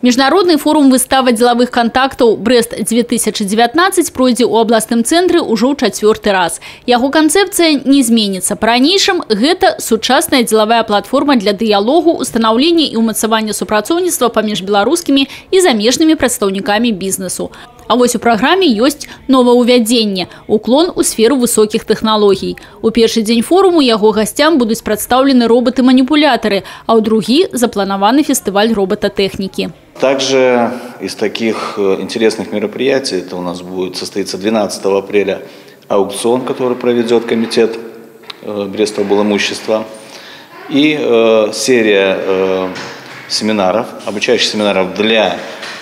Міжнародны форум выстава дзелавых кантактаў «Брест-2019» пройдзе ў абласным цэнтры ўжо ў 4-й раз. Яго канцэпцыя не зменіцца. Па-ранейшым гэта сучасная дзелавая платформа для дыялогу, устанаўлення і ўмацавання супрацоўніцтва паміж беларускімі і замежнымі прадстаўнікамі бізнесу. А вось у праграме ёсць новаўвядзенне – уклон у сферу высокіх тэхналогій. У першы дзень форуму яго гасцям будуць прадстаўлены роботы-маніпулятары, а ў другі запланаваны фестываль робототэхнікі. Также из таких интересных мероприятий, это у нас будет состоится 12 апреля аукцион, который проведет комитет Брестового имущества, и серия семинаров, обучающих семинаров для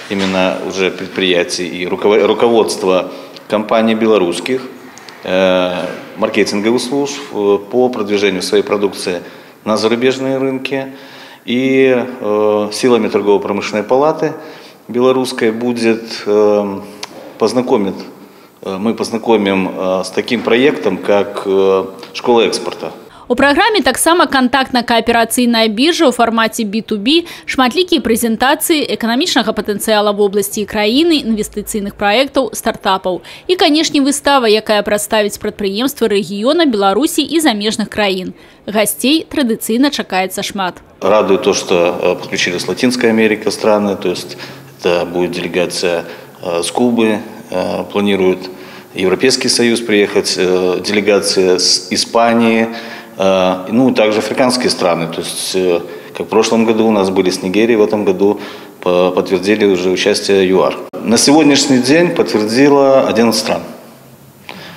именно уже предприятий и руководства компаний белорусских, маркетинговых служб по продвижению своей продукции на зарубежные рынки. И силами торгово-промышленной палаты белорусской мы познакомим с таким проектом, как школа экспорта. У праграме таксама кантактна-кааперацыйная біржа ў фармаце B2B, шматлікія прэзентацыі эканамічнага патэнцыяла в области краіны, інвестыцыйных праектаў, стартапаў. І, канешне, выстава, якая прадставіць прадпрыемствы рэгіёна, Беларусі і замежных краін. Гостей традыцыйна чакаецца шмат. Радует то, что подключились Латинская Америка страны, то есть это будет делегация с Кубы, планирует Европейский Союз приехать, делегация с Испании, ну и также африканские страны. То есть, как в прошлом году у нас были с Нигерией, в этом году подтвердили уже участие ЮАР. На сегодняшний день подтвердило 11 стран.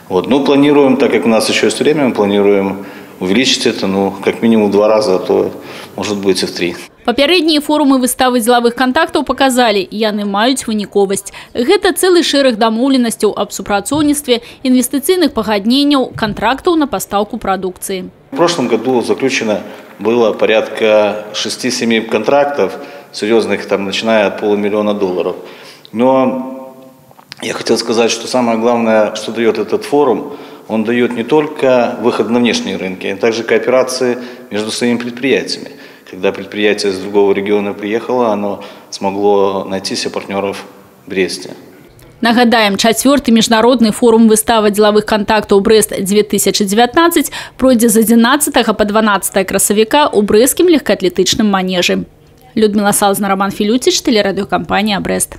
Вот. Ну, планируем, так как у нас еще есть время, мы планируем увеличить это, ну, как минимум 2 раза, а то, может быть, и в 3. Папярэднія форумы выставы дзелавых кантактаў паказалі, яны маюць выніковасць. Гэта цэлы шэраг дамоўленасцяў аб супрацоўніцтве, інвестыцыйных пагадненняў, контрактаў на пастаўку прадукцыі. В прошлом году заключено было порядка 6-7 контрактов, серьезных, там, начиная от $500 000. Но я хотел сказать, что самое главное, что дает этот форум, он дает не только выход на внешние рынки, а также кооперации между своими предприятиями. Когда предприятие из другого региона приехало, оно смогло найти себе партнеров в Бресте. Нагадаем, 4-й міжнародны форум выстава дзелавых кантактаў «Брест-2019» пройдзе з 11 по 12 красавіка ў брэсцкім легкаатлетычным манежы. Людмила Салзна, Роман Филютич, телерадиокомпания «Брест».